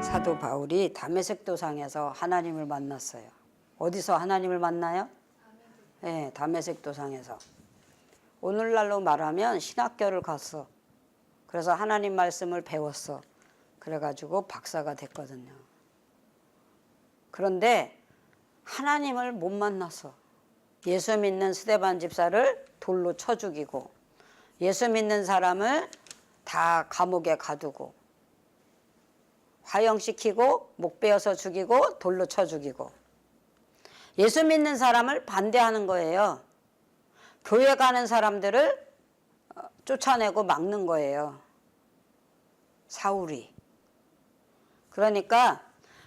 사도 바울이 다메섹 도상에서 하나님을 만났어요. 어디서 하나님을 만나요? 네, 다메섹 도상에서. 오늘날로 말하면 신학교를 갔어. 그래서 하나님 말씀을 배웠어. 그래가지고 박사가 됐거든요. 그런데 하나님을 못 만났어. 예수 믿는 스데반 집사를 돌로 쳐 죽이고, 예수 믿는 사람을 다 감옥에 가두고, 화형시키고 목 베어서 죽이고 돌로 쳐 죽이고, 예수 믿는 사람을 반대하는 거예요. 교회 가는 사람들을 쫓아내고 막는 거예요. 사울이. 그러니까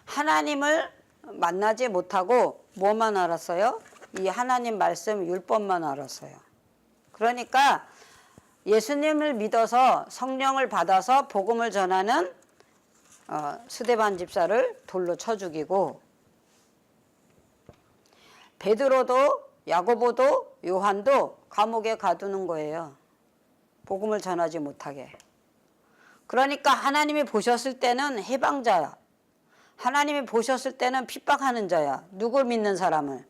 하나님을 만나지 못하고 뭐만 알았어요? 이 하나님 말씀 율법만 알았어요. 그러니까 예수님을 믿어서 성령을 받아서 복음을 전하는 스데반 집사를 돌로 쳐 죽이고, 베드로도 야고보도 요한도 감옥에 가두는 거예요. 복음을 전하지 못하게. 그러니까 하나님이 보셨을 때는 해방자야. 하나님이 보셨을 때는 핍박하는 자야. 누굴 믿는 사람을?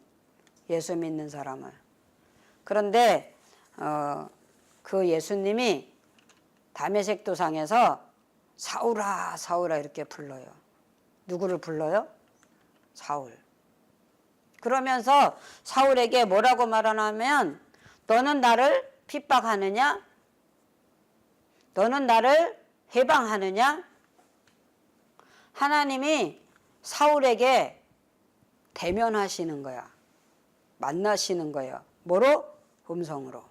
예수 믿는 사람을. 그런데 그 예수님이 다메섹 도상에서 사울아 사울아 이렇게 불러요. 누구를 불러요? 사울. 그러면서 사울에게 뭐라고 말하냐면, 너는 나를 핍박하느냐? 너는 나를 해방하느냐? 하나님이 사울에게 대면하시는 거야. 만나시는 거예요. 뭐로? 음성으로.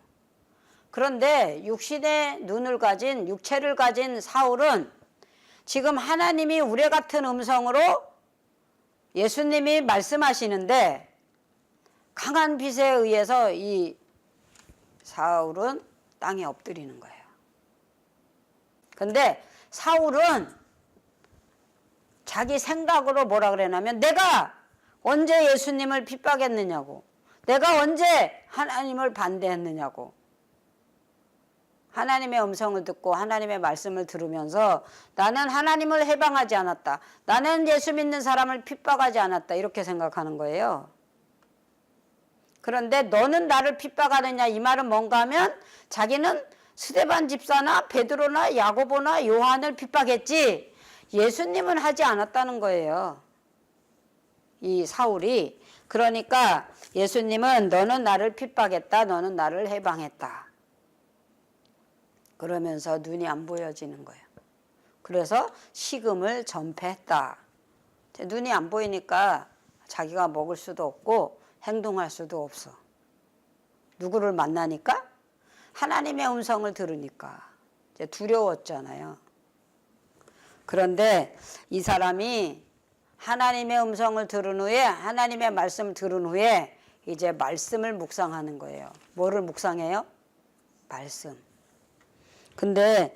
그런데 육신의 눈을 가진, 육체를 가진 사울은 지금 하나님이 우레 같은 음성으로 예수님이 말씀하시는데, 강한 빛에 의해서 이 사울은 땅에 엎드리는 거예요. 근데 사울은 자기 생각으로 뭐라 그러냐면, 내가 언제 예수님을 핍박했느냐고, 내가 언제 하나님을 반대했느냐고. 하나님의 음성을 듣고 하나님의 말씀을 들으면서 나는 하나님을 해방하지 않았다, 나는 예수 믿는 사람을 핍박하지 않았다, 이렇게 생각하는 거예요. 그런데 너는 나를 핍박하느냐, 이 말은 뭔가 하면 자기는 스데반 집사나 베드로나 야고보나 요한을 핍박했지 예수님은 하지 않았다는 거예요, 이 사울이. 그러니까 예수님은 너는 나를 핍박했다, 너는 나를 해방했다, 그러면서 눈이 안 보여지는 거예요. 그래서 식음을 전폐했다. 눈이 안 보이니까 자기가 먹을 수도 없고 행동할 수도 없어. 누구를 만나니까? 하나님의 음성을 들으니까 이제 두려웠잖아요. 그런데 이 사람이 하나님의 음성을 들은 후에, 하나님의 말씀을 들은 후에 이제 말씀을 묵상하는 거예요. 뭐를 묵상해요? 말씀. 근데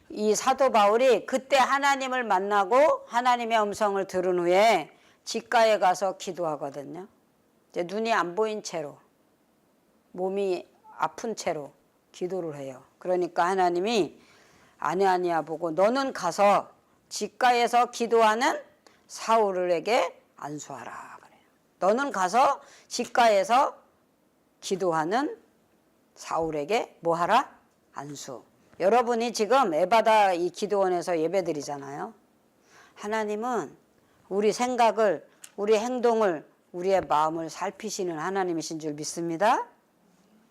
이 사도 바울이 그때 하나님을 만나고 하나님의 음성을 들은 후에 집가에 가서 기도하거든요. 이제 눈이 안 보인 채로, 몸이 아픈 채로 기도를 해요. 그러니까 하나님이 아니야 보고, 너는 가서 집가에서 기도하는 사울에게 안수하라 그래요. 너는 가서 집가에서 기도하는 사울에게 뭐 하라? 안수. 여러분이 지금 에바다 이 기도원에서 예배드리잖아요. 하나님은 우리 생각을, 우리 행동을, 우리의 마음을 살피시는 하나님이신 줄 믿습니다.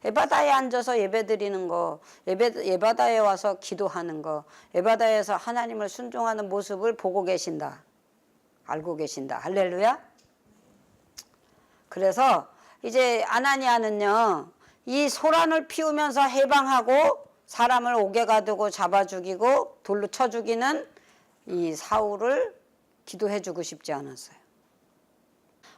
에바다에 앉아서 예배드리는 거, 에바다에 와서 기도하는 거, 에바다에서 하나님을 순종하는 모습을 보고 계신다, 알고 계신다. 할렐루야. 그래서 이제 아나니아는요, 이 소란을 피우면서 해방하고 사람을 옥에 가두고 잡아 죽이고 돌로 쳐 죽이는 이 사울을 기도해 주고 싶지 않았어요.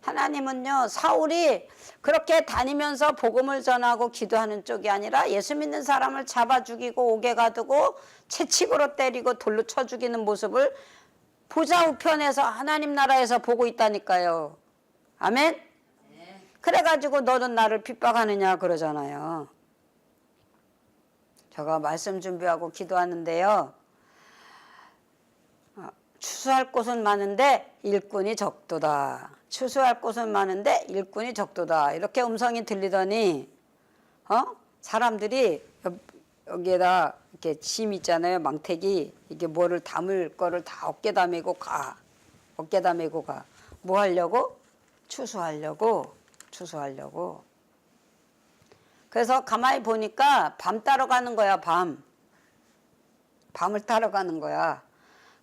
하나님은요, 사울이 그렇게 다니면서 복음을 전하고 기도하는 쪽이 아니라 예수 믿는 사람을 잡아 죽이고 옥에 가두고 채찍으로 때리고 돌로 쳐 죽이는 모습을 보좌 우편에서 하나님 나라에서 보고 있다니까요. 아멘? 그래가지고 너는 나를 핍박하느냐 그러잖아요. 제가 말씀 준비하고 기도하는데요, 추수할 곳은 많은데 일꾼이 적도다. 추수할 곳은 많은데 일꾼이 적도다. 이렇게 음성이 들리더니 사람들이 여기에다 이렇게 짐 있잖아요. 망태기 이게 뭐를 담을 거를 다 어깨다 메고 가. 어깨다 메고 가. 뭐 하려고? 추수하려고. 그래서 가만히 보니까 밤 따러 가는 거야. 밤을 따러 가는 거야.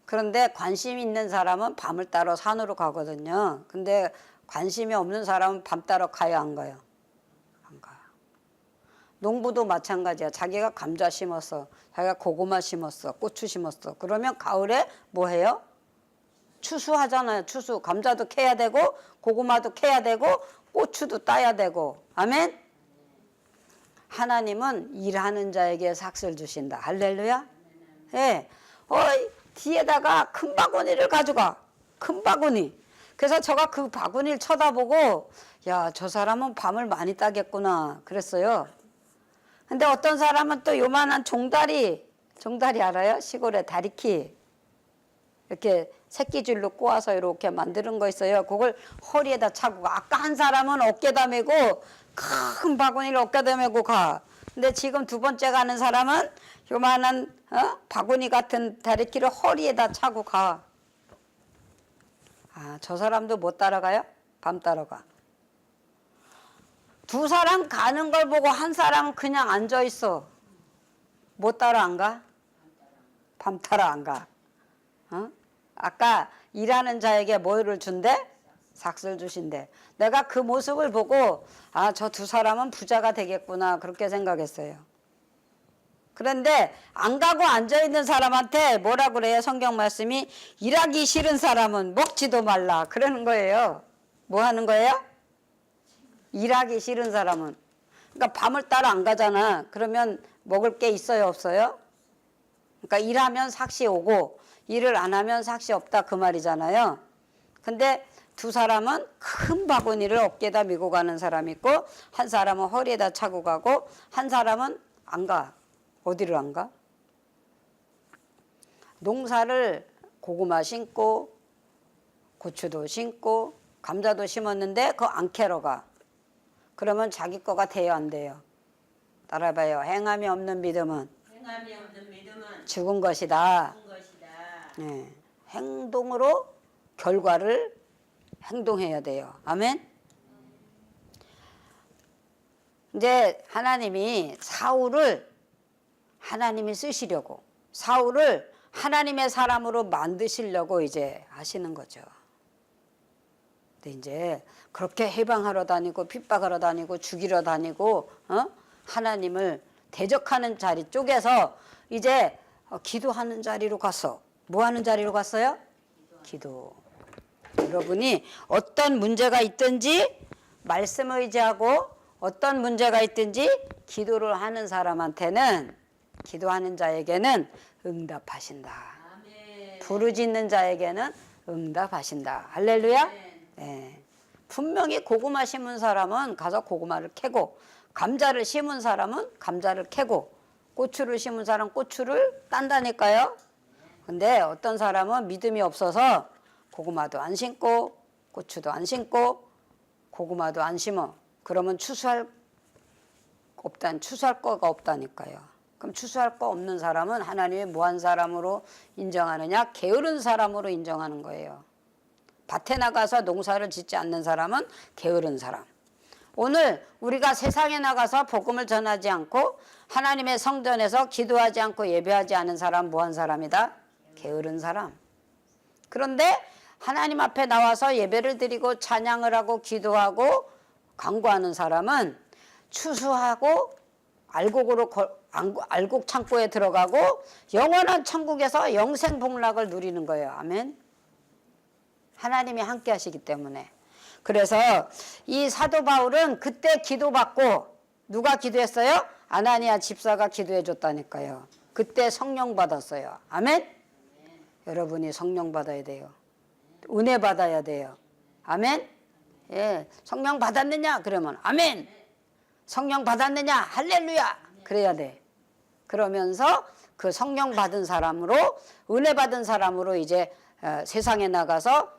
그런데 관심 있는 사람은 밤을 따러 산으로 가거든요. 근데 관심이 없는 사람은 밤 따러 가요, 안 가요? 안 가요. 농부도 마찬가지야. 자기가 감자 심었어. 자기가 고구마 심었어. 고추 심었어. 그러면 가을에 뭐 해요? 추수하잖아요. 추수. 감자도 캐야 되고 고구마도 캐야 되고 고추도 따야 되고. 아멘? 하나님은 일하는 자에게 삭슬 주신다. 할렐루야? 예. 뒤에다가 큰 바구니를 가져가. 큰 바구니. 그래서 제가 그 바구니를 쳐다보고 야, 저 사람은 밤을 많이 따겠구나 그랬어요. 근데 어떤 사람은 또 요만한 종다리 알아요? 시골에 다리키 이렇게 새끼줄로 꼬아서 이렇게 만드는 거 있어요. 그걸 허리에다 차고 가. 아까 한 사람은 어깨다 메고 큰 바구니를 어깨다 메고 가. 근데 지금 두 번째 가는 사람은 요만한 바구니 같은 다리키를 허리에다 차고 가. 저 사람도 못 따라가요? 밤 따라가. 두 사람 가는 걸 보고 한 사람은 그냥 앉아 있어. 못 따라 안 가? 밤 따라 안 가. 아까 일하는 자에게 뭐를 준대? 삭슬 주신대. 내가 그 모습을 보고 저 두 사람은 부자가 되겠구나 그렇게 생각했어요. 그런데 안 가고 앉아있는 사람한테 뭐라 그래요? 성경 말씀이 일하기 싫은 사람은 먹지도 말라 그러는 거예요. 뭐 하는 거예요? 일하기 싫은 사람은. 그러니까 밤을 따라 안 가잖아. 그러면 먹을 게 있어요? 없어요? 그러니까 일하면 삭시 오고 일을 안 하면 삭시 없다 그 말이잖아요. 근데 두 사람은 큰 바구니를 어깨에다 메고 가는 사람이 있고 한 사람은 허리에다 차고 가고 한 사람은 안 가. 어디를 안 가? 농사를 고구마 심고 고추도 심고 감자도 심었는데 그거 안 캐러 가. 그러면 자기 거가 돼요 안 돼요? 따라봐요. 행함이 없는 믿음은 죽은 것이다. 네. 행동으로 결과를 행동해야 돼요. 아멘? 이제 하나님이 사울을 하나님이 쓰시려고 사울을 하나님의 사람으로 만드시려고 이제 하시는 거죠. 근데 이제 그렇게 해방하러 다니고 핍박하러 다니고 죽이러 다니고 하나님을 대적하는 자리 쪽에서 이제 기도하는 자리로 갔어. 뭐 하는 자리로 갔어요? 기도. 여러분이 어떤 문제가 있든지 말씀을 의지하고 어떤 문제가 있든지 기도를 하는 사람한테는 기도하는 자에게는 응답하신다. 아멘. 부르짖는 자에게는 응답하신다. 할렐루야. 네. 분명히 고구마 심은 사람은 가서 고구마를 캐고 감자를 심은 사람은 감자를 캐고 고추를 심은 사람은 고추를 딴다니까요. 근데 어떤 사람은 믿음이 없어서 고구마도 안 심고 고추도 안 심고 고구마도 안 심어. 그러면 추수할 거가 없다니까요. 그럼 추수할 거 없는 사람은 하나님의 뭐한 사람으로 인정하느냐? 게으른 사람으로 인정하는 거예요. 밭에 나가서 농사를 짓지 않는 사람은 게으른 사람. 오늘 우리가 세상에 나가서 복음을 전하지 않고 하나님의 성전에서 기도하지 않고 예배하지 않은 사람 뭐한 사람이다? 게으른 사람. 그런데 하나님 앞에 나와서 예배를 드리고 찬양을 하고 기도하고 간구하는 사람은 추수하고 알곡 창고에 들어가고 영원한 천국에서 영생 복락을 누리는 거예요. 아멘. 하나님이 함께 하시기 때문에. 그래서 이 사도 바울은 그때 기도받고 누가 기도했어요? 아나니아 집사가 기도해 줬다니까요. 그때 성령 받았어요. 아멘. 여러분이 성령 받아야 돼요. 은혜 받아야 돼요. 아멘. 예, 성령 받았느냐? 그러면 아멘. 성령 받았느냐? 할렐루야. 그래야 돼. 그러면서 그 성령 받은 사람으로 은혜 받은 사람으로 이제 세상에 나가서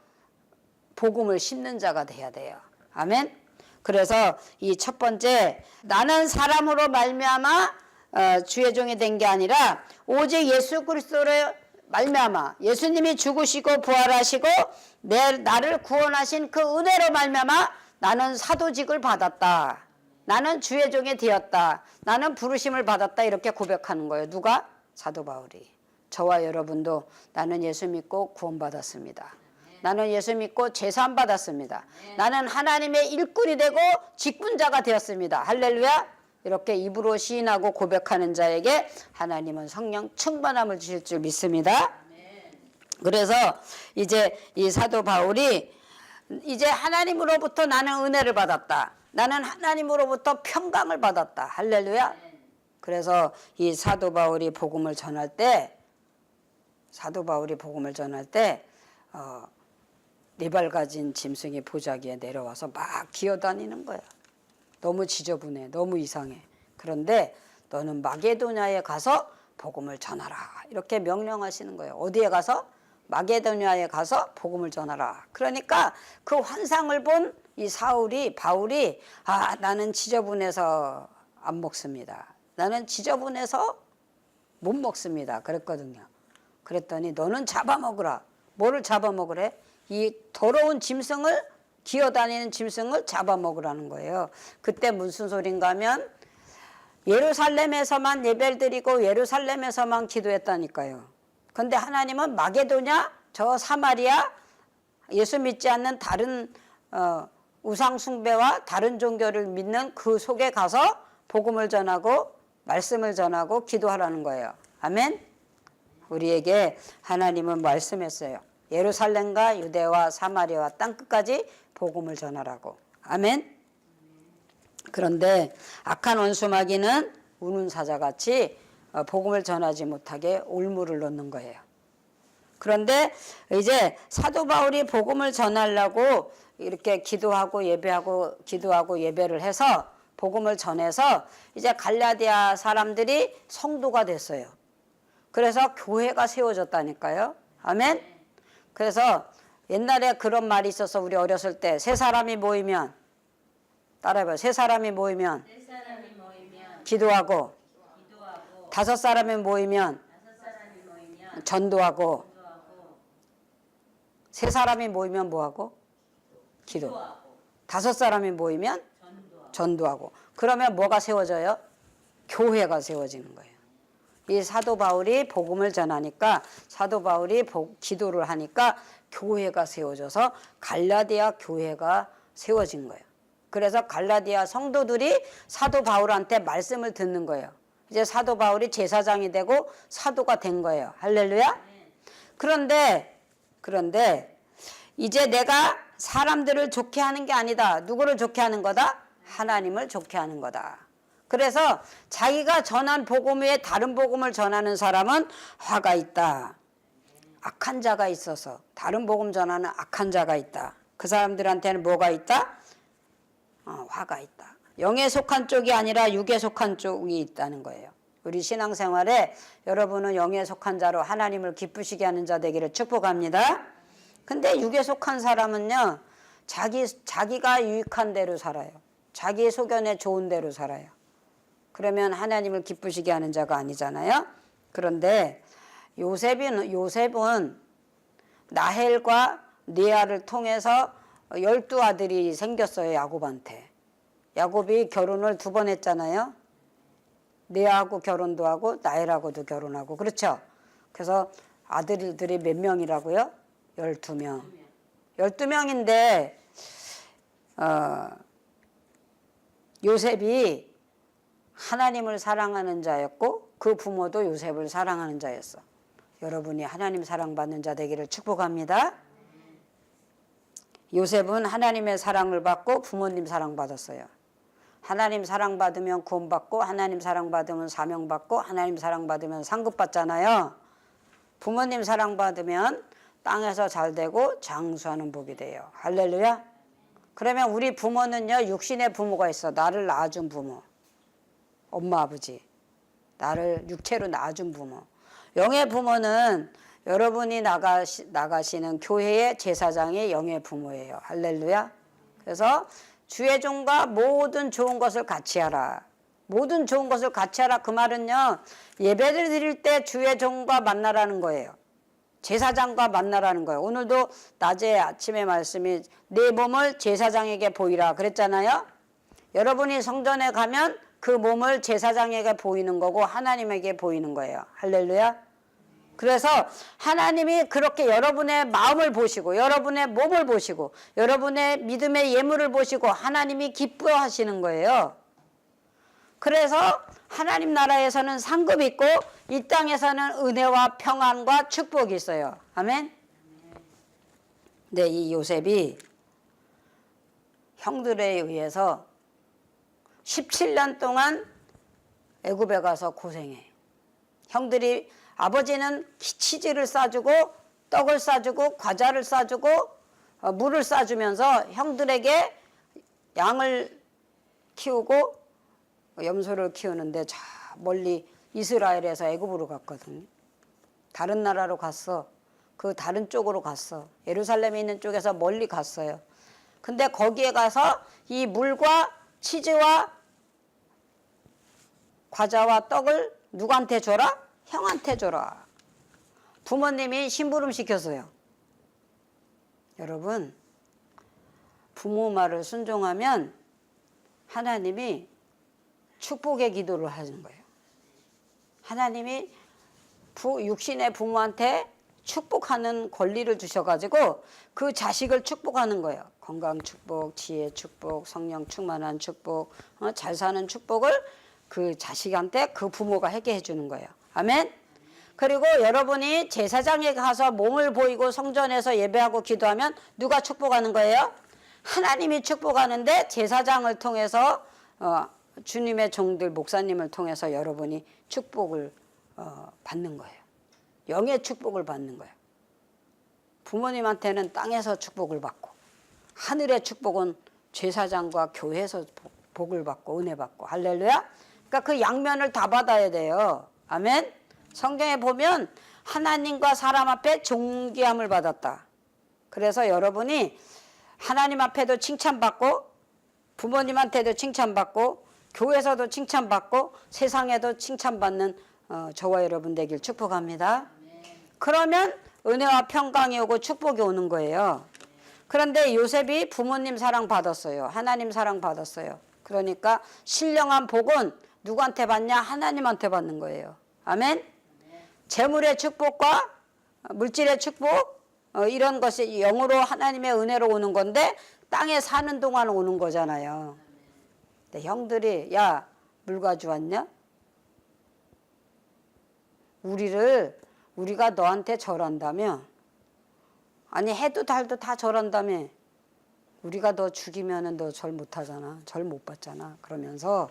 복음을 심는 자가 돼야 돼요. 아멘. 그래서 이 첫 번째, 나는 사람으로 말미암아 주의 종이 된 게 아니라 오직 예수 그리스도로 말미암아, 예수님이 죽으시고 부활하시고 나를 구원하신 그 은혜로 말미암아 나는 사도직을 받았다. 나는 주의 종이 되었다. 나는 부르심을 받았다. 이렇게 고백하는 거예요. 누가? 사도 바울이. 저와 여러분도 나는 예수 믿고 구원받았습니다. 나는 예수 믿고 제사함 받았습니다. 나는 하나님의 일꾼이 되고 직분자가 되었습니다. 할렐루야. 이렇게 입으로 시인하고 고백하는 자에게 하나님은 성령 충만함을 주실 줄 믿습니다. 그래서 이제 이 사도 바울이 이제 하나님으로부터 나는 은혜를 받았다. 나는 하나님으로부터 평강을 받았다. 할렐루야. 그래서 이 사도 바울이 복음을 전할 때 네 발 가진 짐승이 보자기에 내려와서 막 기어다니는 거야. 너무 지저분해. 너무 이상해. 그런데 너는 마게도냐에 가서 복음을 전하라. 이렇게 명령하시는 거예요. 어디에 가서? 마게도냐에 가서 복음을 전하라. 그러니까 그 환상을 본 이 바울이 나는 지저분해서 안 먹습니다. 나는 지저분해서 못 먹습니다. 그랬거든요. 그랬더니 너는 잡아먹으라. 뭐를 잡아먹으래? 이 더러운 짐승을, 기어다니는 짐승을 잡아먹으라는 거예요. 그때 무슨 소린가 하면 예루살렘에서만 예배를 드리고 예루살렘에서만 기도했다니까요. 근데 하나님은 마게도냐, 저 사마리아, 예수 믿지 않는 다른 우상 숭배와 다른 종교를 믿는 그 속에 가서 복음을 전하고 말씀을 전하고 기도하라는 거예요. 아멘. 우리에게 하나님은 말씀했어요. 예루살렘과 유대와 사마리아와 땅끝까지 복음을 전하라고. 아멘. 그런데 악한 원수 마귀는 우는 사자같이 복음을 전하지 못하게 올무를 놓는 거예요. 그런데 이제 사도 바울이 복음을 전하려고 이렇게 기도하고 예배를 해서 복음을 전해서 이제 갈라디아 사람들이 성도가 됐어요. 그래서 교회가 세워졌다니까요. 아멘. 그래서 옛날에 그런 말이 있어서 우리 어렸을 때 세 사람이 모이면 따라해봐요. 세 사람이 모이면 기도하고 다섯 사람이 모이면 전도하고 세 사람이 모이면 뭐하고? 기도. 다섯 사람이 모이면 전도하고. 그러면 뭐가 세워져요? 교회가 세워지는 거예요. 이 사도 바울이 복음을 전하니까 사도 바울이 기도를 하니까 교회가 세워져서 갈라디아 교회가 세워진 거예요. 그래서 갈라디아 성도들이 사도 바울한테 말씀을 듣는 거예요. 이제 사도 바울이 제사장이 되고 사도가 된 거예요. 할렐루야. 그런데 이제 내가 사람들을 좋게 하는 게 아니다. 누구를 좋게 하는 거다? 하나님을 좋게 하는 거다. 그래서 자기가 전한 복음 외에 다른 복음을 전하는 사람은 화가 있다. 악한 자가 있어서 다른 복음 전하는 악한 자가 있다. 그 사람들한테는 뭐가 있다? 화가 있다. 영에 속한 쪽이 아니라 육에 속한 쪽이 있다는 거예요. 우리 신앙생활에 여러분은 영에 속한 자로 하나님을 기쁘시게 하는 자 되기를 축복합니다. 근데 육에 속한 사람은요, 자기가 유익한 대로 살아요. 자기 소견에 좋은 대로 살아요. 그러면 하나님을 기쁘시게 하는 자가 아니잖아요. 그런데 요셉은 라헬과 레아를 통해서 12아들이 생겼어요. 야곱한테. 야곱이 결혼을 2번 했잖아요. 레아하고 결혼도 하고 라헬하고도 결혼하고. 그렇죠? 그래서 아들들이 몇 명이라고요? 12명. 12명인데 요셉이 하나님을 사랑하는 자였고 그 부모도 요셉을 사랑하는 자였어. 여러분이 하나님 사랑받는 자 되기를 축복합니다. 요셉은 하나님의 사랑을 받고 부모님 사랑받았어요. 하나님 사랑받으면 구원받고 하나님 사랑받으면 사명받고 하나님 사랑받으면 상급받잖아요. 부모님 사랑받으면 땅에서 잘되고 장수하는 복이 돼요. 할렐루야. 그러면 우리 부모는요, 육신의 부모가 있어. 나를 낳아준 부모. 엄마 아버지. 나를 육체로 낳아준 부모. 영의 부모는 여러분이 나가시는 교회의 제사장이 영의 부모예요. 할렐루야. 그래서 주의 종과 모든 좋은 것을 같이 하라. 모든 좋은 것을 같이 하라. 그 말은요, 예배를 드릴 때 주의 종과 만나라는 거예요. 제사장과 만나라는 거예요. 오늘도 낮에 아침에 말씀이 내 몸을 제사장에게 보이라 그랬잖아요. 여러분이 성전에 가면 그 몸을 제사장에게 보이는 거고 하나님에게 보이는 거예요. 할렐루야. 그래서 하나님이 그렇게 여러분의 마음을 보시고 여러분의 몸을 보시고 여러분의 믿음의 예물을 보시고 하나님이 기뻐하시는 거예요. 그래서 하나님 나라에서는 상급이 있고 이 땅에서는 은혜와 평안과 축복이 있어요. 아멘. 네, 이 요셉이 형들에 의해서 17년 동안 애굽에 가서 고생해. 형들이 아버지는 치즈를 싸주고 떡을 싸주고 과자를 싸주고 물을 싸주면서 형들에게 양을 키우고 염소를 키우는데 저 멀리 이스라엘에서 애굽으로 갔거든요. 다른 나라로 갔어. 그 다른 쪽으로 갔어. 예루살렘에 있는 쪽에서 멀리 갔어요. 근데 거기에 가서 이 물과 치즈와 과자와 떡을 누구한테 줘라? 형한테 줘라. 부모님이 심부름 시켰어요. 여러분, 부모 말을 순종하면 하나님이 축복의 기도를 하는 거예요. 하나님이 육신의 부모한테 축복하는 권리를 주셔가지고 그 자식을 축복하는 거예요. 건강 축복, 지혜 축복, 성령 충만한 축복, 잘 사는 축복을 그 자식한테 그 부모가 하게 해주는 거예요. 아멘. 그리고 여러분이 제사장에 가서 몸을 보이고 성전에서 예배하고 기도하면 누가 축복하는 거예요? 하나님이 축복하는데 제사장을 통해서 주님의 종들 목사님을 통해서 여러분이 축복을 받는 거예요. 영의 축복을 받는 거예요. 부모님한테는 땅에서 축복을 받고 하늘의 축복은 제사장과 교회에서 복을 받고 은혜 받고 할렐루야. 그러니까 그 양면을 다 받아야 돼요. 아멘. 성경에 보면 하나님과 사람 앞에 존귀함을 받았다. 그래서 여러분이 하나님 앞에도 칭찬받고 부모님한테도 칭찬받고 교회에서도 칭찬받고 세상에도 칭찬받는 저와 여러분 되길 축복합니다. 그러면 은혜와 평강이 오고 축복이 오는 거예요. 그런데 요셉이 부모님 사랑 받았어요. 하나님 사랑 받았어요. 그러니까 신령한 복은 누구한테 받냐? 하나님한테 받는 거예요. 아멘. 재물의 축복과 물질의 축복 이런 것이 영으로 하나님의 은혜로 오는 건데 땅에 사는 동안 오는 거잖아요. 근데 형들이 야, 물 가져왔냐? 우리가 너한테 절한다며? 아니 해도 달도 다 절한다며? 우리가 너 죽이면은 너 절 못하잖아. 절 못 받잖아. 그러면서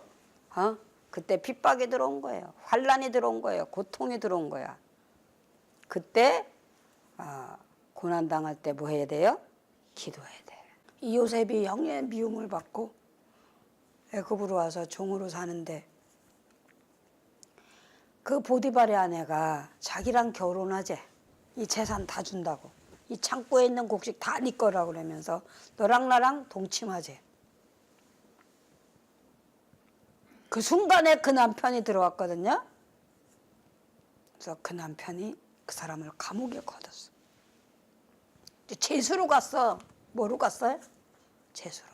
그때 핍박이 들어온 거예요. 환란이 들어온 거예요. 고통이 들어온 거야. 그때 고난당할 때 뭐 해야 돼요? 기도해야 돼. 이 요셉이 형의 미움을 받고 애굽으로 와서 종으로 사는데 그 보디발의 아내가 자기랑 결혼하재. 이 재산 다 준다고. 이 창고에 있는 곡식 다 네 거라고 그러면서 너랑 나랑 동침하재. 그 순간에 그 남편이 들어왔거든요. 그래서 그 남편이 그 사람을 감옥에 걷었어. 죄수로 갔어. 뭐로 갔어요? 죄수로.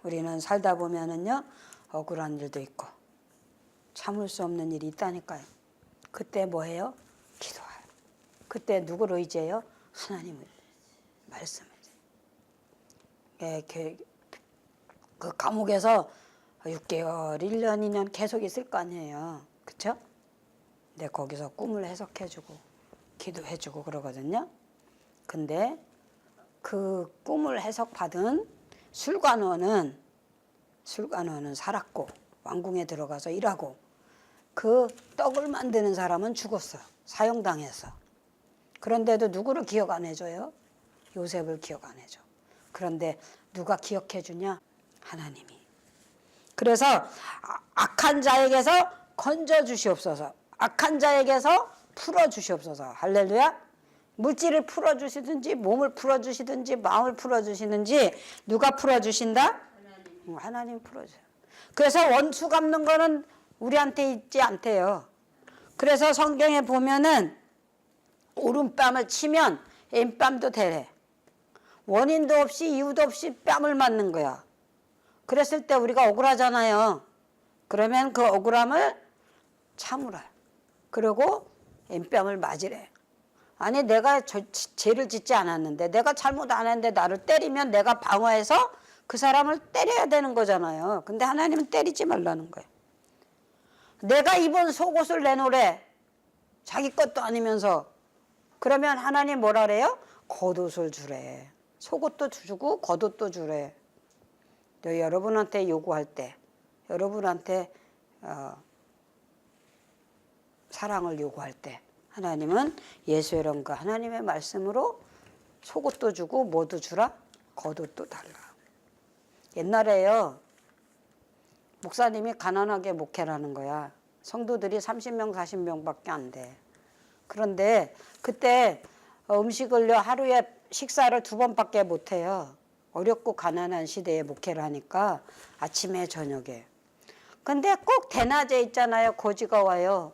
우리는 살다 보면은요 억울한 일도 있고 참을 수 없는 일이 있다니까요. 그때 뭐 해요? 기도해요. 그때 누구를 의지해요? 하나님을 말씀을. 그 감옥에서 6개월, 1년, 2년 계속 있을 거 아니에요. 그쵸? 근데 거기서 꿈을 해석해주고 기도해주고 그러거든요. 근데 그 꿈을 해석받은 술관원은 살았고 왕궁에 들어가서 일하고 그 떡을 만드는 사람은 죽었어. 사형당해서. 그런데도 누구를 기억 안 해줘요? 요셉을 기억 안 해줘. 그런데 누가 기억해 주냐? 하나님이. 그래서 악한 자에게서 건져 주시옵소서. 악한 자에게서 풀어주시옵소서. 할렐루야. 물질을 풀어주시든지 몸을 풀어주시든지 마음을 풀어주시든지 누가 풀어주신다? 하나님 풀어줘요. 그래서 원수 갚는 거는 우리한테 있지 않대요. 그래서 성경에 보면은 오른뺨을 치면 왼뺨도 되래. 원인도 없이 이유도 없이 뺨을 맞는 거야. 그랬을 때 우리가 억울하잖아요. 그러면 그 억울함을 참으라. 그리고 왼뺨을 맞으래. 아니 내가 죄를 짓지 않았는데 내가 잘못 안 했는데 나를 때리면 내가 방어해서 그 사람을 때려야 되는 거잖아요. 근데 하나님은 때리지 말라는 거예요. 내가 입은 속옷을 내놓으래. 자기 것도 아니면서. 그러면 하나님 뭐라 그래요? 겉옷을 주래. 속옷도 주고 겉옷도 주래. 여러분한테 요구할 때 여러분한테 사랑을 요구할 때 하나님은 예수의 이름과 하나님의 말씀으로 속옷도 주고 뭐도 주라? 겉옷도 달라. 옛날에요. 목사님이 가난하게 목회라는 거야. 성도들이 30명 40명밖에 안 돼. 그런데 그때 음식을요 하루에 식사를 2번밖에 못 해요. 어렵고 가난한 시대에 목회를 하니까 아침에 저녁에. 근데 꼭 대낮에 있잖아요. 거지가 와요.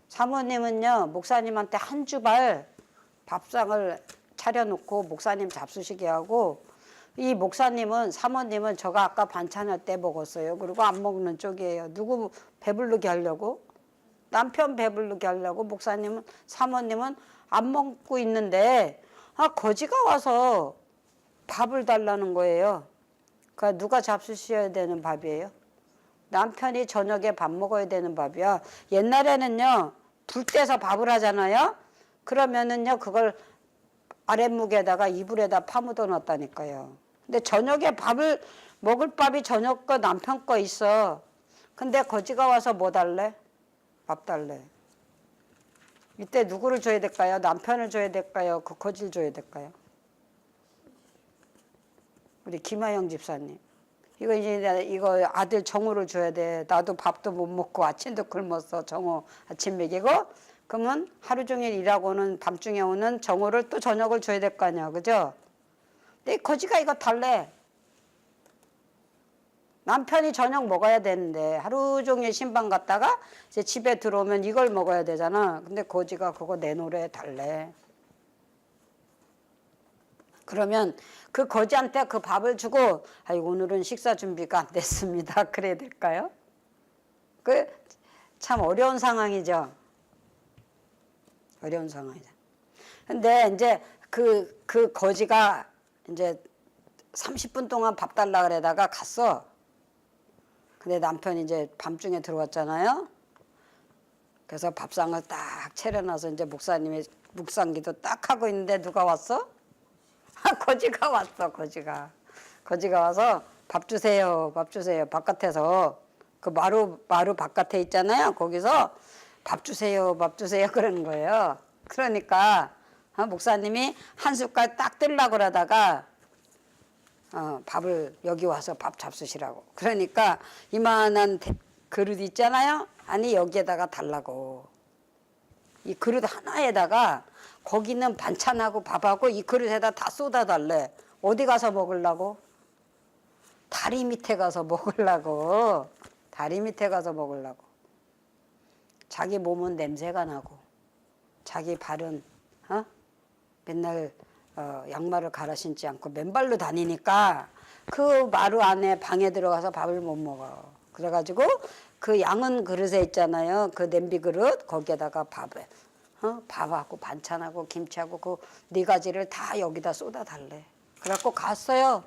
사모님은요 목사님한테 한 주발 밥상을 차려놓고 목사님 잡수시게 하고 이 목사님은 사모님은 저가 아까 반찬할 때 먹었어요. 그리고 안 먹는 쪽이에요. 누구 배부르게 하려고? 남편 배부르게 하려고 목사님은 사모님은 안 먹고 있는데 거지가 와서 밥을 달라는 거예요. 그러니까 누가 잡수셔야 되는 밥이에요? 남편이 저녁에 밥 먹어야 되는 밥이야. 옛날에는요 불 떼서 밥을 하잖아요. 그러면은요 그걸 아랫목에다가 이불에다 파묻어 놨다니까요. 근데 저녁에 밥을 먹을 밥이 저녁 거 남편 거 있어. 근데 거지가 와서 뭐 달래? 밥 달래. 이때 누구를 줘야 될까요? 남편을 줘야 될까요? 그 거지를 줘야 될까요? 우리 김하영 집사님. 이거 이제 이거 아들 정우를 줘야 돼. 나도 밥도 못 먹고 아침도 굶었어. 정우 아침 먹이고. 그러면 하루 종일 일하고는 밤중에 오는 정우를 또 저녁을 줘야 될 거 아니야. 그죠? 근데 거지가 이거 달래. 남편이 저녁 먹어야 되는데 하루 종일 신방 갔다가 이제 집에 들어오면 이걸 먹어야 되잖아. 근데 거지가 그거 내놓으래 달래. 그러면 그 거지한테 그 밥을 주고 아이고 오늘은 식사 준비가 안 됐습니다. 그래야 될까요? 그 참 어려운 상황이죠. 어려운 상황이죠. 근데 이제 그 거지가 이제 30분 동안 밥 달라 그러다가 갔어. 근데 남편이 이제 밤중에 들어왔잖아요. 그래서 밥상을 딱 차려놔서 이제 목사님이 묵상기도 딱 하고 있는데 누가 왔어? 거지가 왔어. 거지가 와서 밥 주세요. 밥 주세요. 바깥에서 그 마루 바깥에 있잖아요. 거기서 밥 주세요. 밥 주세요. 그러는 거예요. 그러니까 목사님이 한 숟갈 딱 들려고 그러다가 밥을 여기 와서 밥 잡수시라고. 그러니까 이만한 그릇 있잖아요. 아니 여기에다가 달라고. 이 그릇 하나에다가 거기는 반찬하고 밥하고 이 그릇에다 다 쏟아 달래. 어디 가서 먹으려고? 다리 밑에 가서 먹으려고. 다리 밑에 가서 먹으려고. 자기 몸은 냄새가 나고 자기 발은 맨날 양말을 갈아 신지 않고 맨발로 다니니까 그 마루 안에 방에 들어가서 밥을 못 먹어. 그래가지고 그 양은 그릇에 있잖아요. 그 냄비 그릇 거기에다가 밥하고 반찬하고 김치하고 그 4가지를 다 여기다 쏟아 달래. 그래갖고 갔어요.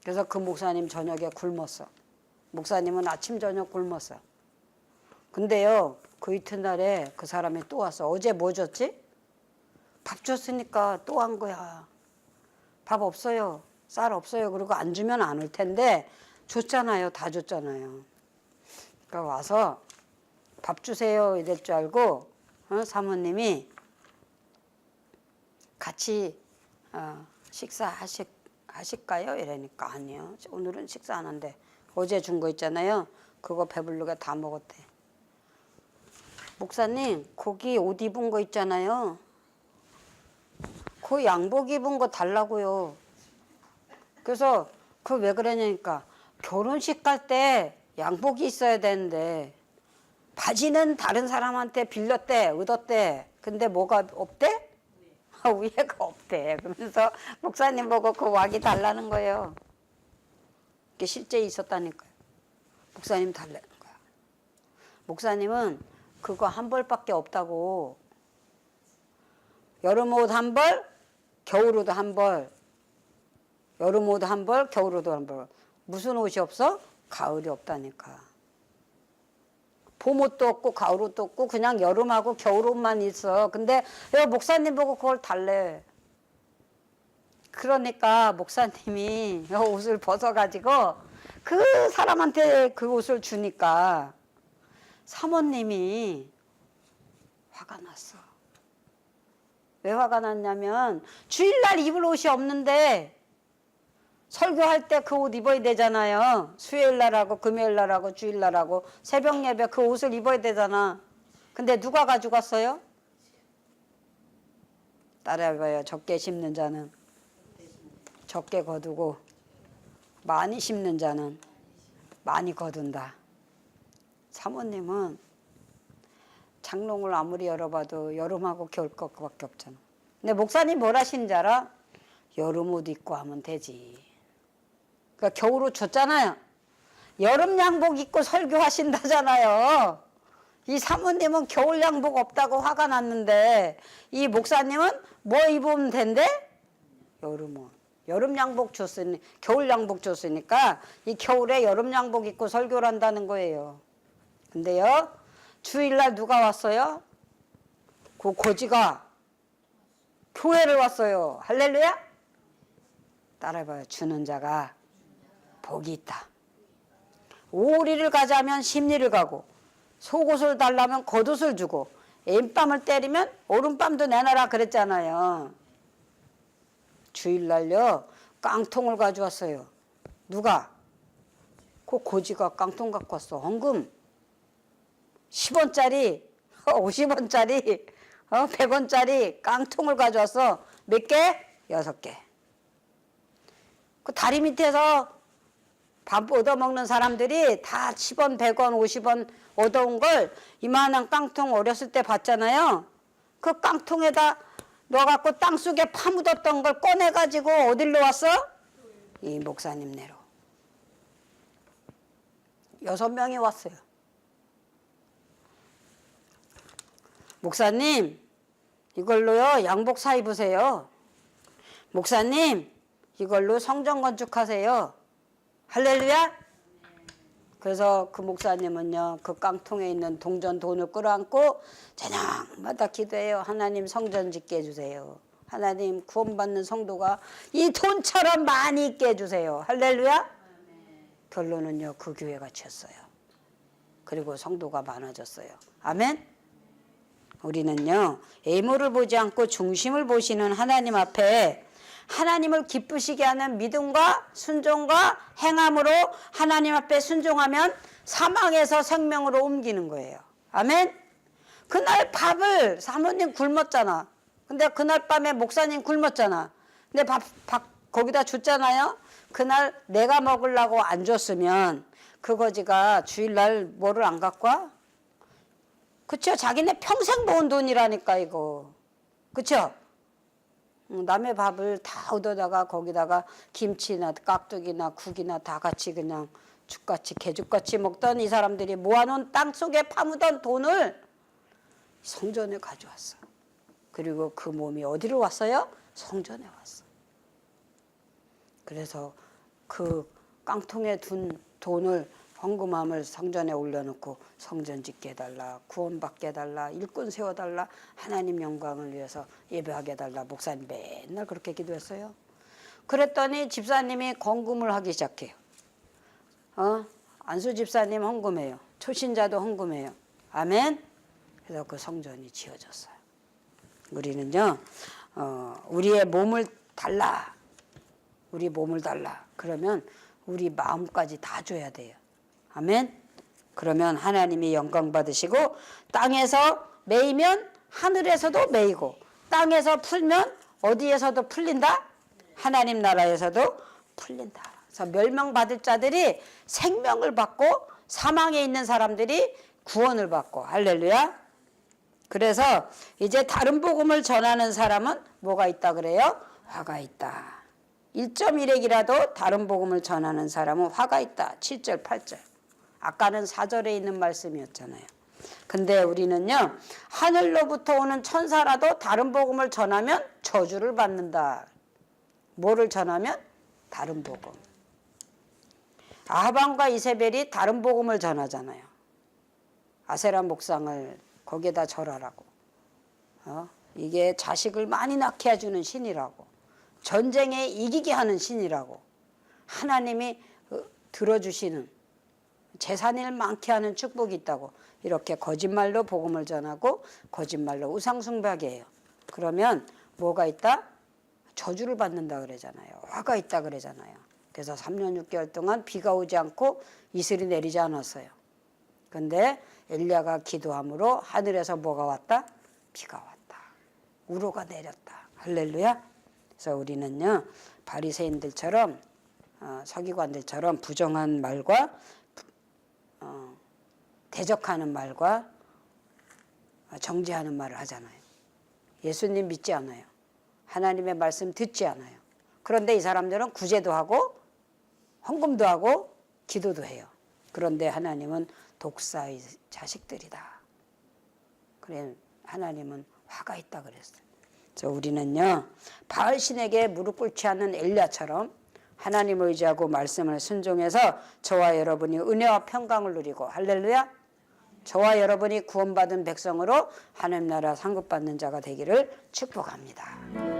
그래서 그 목사님 저녁에 굶었어. 목사님은 아침 저녁 굶었어. 근데요 그 이튿날에 그 사람이 또 왔어. 어제 뭐 줬지? 밥 줬으니까 또 한 거야. 밥 없어요. 쌀 없어요. 그리고 안 주면 안 올 텐데 줬잖아요. 다 줬잖아요. 그러니까 와서 밥 주세요 이럴 줄 알고 사모님이 같이 식사하실까요? 이러니까 아니요. 오늘은 식사 안 한대. 어제 준 거 있잖아요. 그거 배부르게 다 먹었대. 목사님, 거기 옷 입은 거 있잖아요. 그 양복 입은 거 달라고요. 그래서 그 왜 그러냐니까 결혼식 갈 때 양복이 있어야 되는데 바지는 다른 사람한테 빌렸대, 얻었대. 근데 뭐가 없대? 위에가 없대. 그러면서 목사님 보고 그 왁이 달라는 거예요. 그게 실제 있었다니까요. 목사님 달라는 거야. 목사님은 그거 한 벌밖에 없다고. 여름옷 한 벌, 겨울옷 한 벌. 여름옷 한 벌, 겨울옷 한 벌. 무슨 옷이 없어? 가을이 없다니까. 봄옷도 없고 가을옷도 없고 그냥 여름하고 겨울옷만 있어. 근데 왜 목사님 보고 그걸 달래? 그러니까 목사님이 옷을 벗어가지고 그 사람한테 그 옷을 주니까 사모님이 화가 났어. 왜 화가 났냐면 주일날 입을 옷이 없는데 설교할 때 그 옷 입어야 되잖아요. 수요일날하고 금요일날하고 주일날하고 새벽 예배 그 옷을 입어야 되잖아. 근데 누가 가져갔어요? 따라해봐요. 적게 심는 자는 적게 거두고 많이 심는 자는 많이 거둔다. 사모님은 장롱을 아무리 열어봐도 여름하고 겨울 것밖에 없잖아. 근데 목사님 뭘 하시는지 알아? 여름옷 입고 하면 되지. 그러니까 겨울옷 줬잖아요. 여름 양복 입고 설교하신다잖아요. 이 사모님은 겨울 양복 없다고 화가 났는데 이 목사님은 뭐 입으면 된대? 여름옷. 여름 양복 줬으니 겨울 양복 줬으니까 이 겨울에 여름 양복 입고 설교를 한다는 거예요. 근데요. 주일날 누가 왔어요? 그 고지가 교회를 왔어요. 할렐루야? 따라해봐요. 주는 자가 복이 있다. 오리를 가자면 심리를 가고 속옷을 달라면 겉옷을 주고 엠밤을 때리면 오른밤도 내놔라 그랬잖아요. 주일날요. 깡통을 가져왔어요. 누가? 그 고지가 깡통 갖고 왔어. 헌금 10원짜리 50원짜리 100원짜리 깡통을 가져와서 몇 개? 6개. 그 다리 밑에서 밥 얻어먹는 사람들이 다 10원, 100원, 50원 얻어온 걸 이만한 깡통 어렸을 때 봤잖아요. 그 깡통에다 넣어갖고 땅속에 파묻었던 걸 꺼내가지고 어디로 왔어? 이 목사님 네로 6명이 왔어요. 목사님 이걸로요 양복 사 입으세요. 목사님 이걸로 성전 건축하세요. 할렐루야. 그래서 그 목사님은요 그 깡통에 있는 동전 돈을 끌어안고 저녁마다 기도해요. 하나님 성전 짓게 해주세요. 하나님 구원받는 성도가 이 돈처럼 많이 있게 해주세요. 할렐루야. 결론은요 그 교회가 쳤어요. 그리고 성도가 많아졌어요. 아멘. 우리는요 애모를 보지 않고 중심을 보시는 하나님 앞에 하나님을 기쁘시게 하는 믿음과 순종과 행함으로 하나님 앞에 순종하면 사망에서 생명으로 옮기는 거예요. 아멘. 그날 밥을 사모님 굶었잖아. 근데 그날 밤에 목사님 굶었잖아. 근데 밥 거기다 줬잖아요. 그날 내가 먹으려고 안 줬으면 그 거지가 주일날 뭐를 안 갖고 와? 그쵸? 자기네 평생 모은 돈이라니까 이거. 그쵸? 남의 밥을 다 얻어다가 거기다가 김치나 깍두기나 국이나 다 같이 그냥 죽같이 개죽같이 먹던 이 사람들이 모아놓은 땅속에 파묻은 돈을 성전에 가져왔어. 그리고 그 몸이 어디로 왔어요? 성전에 왔어. 그래서 그 깡통에 둔 돈을 헌금함을 성전에 올려놓고 성전 짓게 해달라, 구원받게 해달라, 일꾼 세워달라, 하나님 영광을 위해서 예배하게 해달라. 목사님 맨날 그렇게 기도했어요. 그랬더니 집사님이 헌금을 하기 시작해요. 안수 집사님 헌금해요. 초신자도 헌금해요. 아멘. 그래서 그 성전이 지어졌어요. 우리는요 우리의 몸을 달라, 우리 몸을 달라 그러면 우리 마음까지 다 줘야 돼요. 아멘. 그러면 하나님이 영광 받으시고 땅에서 매이면 하늘에서도 매이고 땅에서 풀면 어디에서도 풀린다? 하나님 나라에서도 풀린다. 그래서 멸망받을 자들이 생명을 받고 사망에 있는 사람들이 구원을 받고 할렐루야. 그래서 이제 다른 복음을 전하는 사람은 뭐가 있다 그래요? 화가 있다. 1.1핵이라도 다른 복음을 전하는 사람은 화가 있다. 7절 8절. 아까는 4절에 있는 말씀이었잖아요. 근데 우리는요, 하늘로부터 오는 천사라도 다른 복음을 전하면 저주를 받는다. 뭐를 전하면? 다른 복음. 아하방과 이세벨이 다른 복음을 전하잖아요. 아세라 목상을 거기에다 절하라고. 이게 자식을 많이 낳게 해주는 신이라고. 전쟁에 이기게 하는 신이라고. 하나님이 들어주시는 재산을 많게 하는 축복이 있다고. 이렇게 거짓말로 복음을 전하고 거짓말로 우상숭배하게 해요. 그러면 뭐가 있다? 저주를 받는다 그러잖아요. 화가 있다 그러잖아요. 그래서 3년 6개월 동안 비가 오지 않고 이슬이 내리지 않았어요. 근데 엘리야가 기도함으로 하늘에서 뭐가 왔다? 비가 왔다. 우로가 내렸다. 할렐루야. 그래서 우리는요, 바리새인들처럼 서기관들처럼 부정한 말과 대적하는 말과 정죄하는 말을 하잖아요. 예수님 믿지 않아요. 하나님의 말씀 듣지 않아요. 그런데 이 사람들은 구제도 하고 헌금도 하고 기도도 해요. 그런데 하나님은 독사의 자식들이다. 그래 하나님은 화가 있다 그랬어요. 그래서 우리는요, 바알신에게 무릎 꿇지 않는 엘리야처럼 하나님을 의지하고 말씀을 순종해서 저와 여러분이 은혜와 평강을 누리고 할렐루야. 저와 여러분이 구원받은 백성으로 하나님 나라 상급받는 자가 되기를 축복합니다.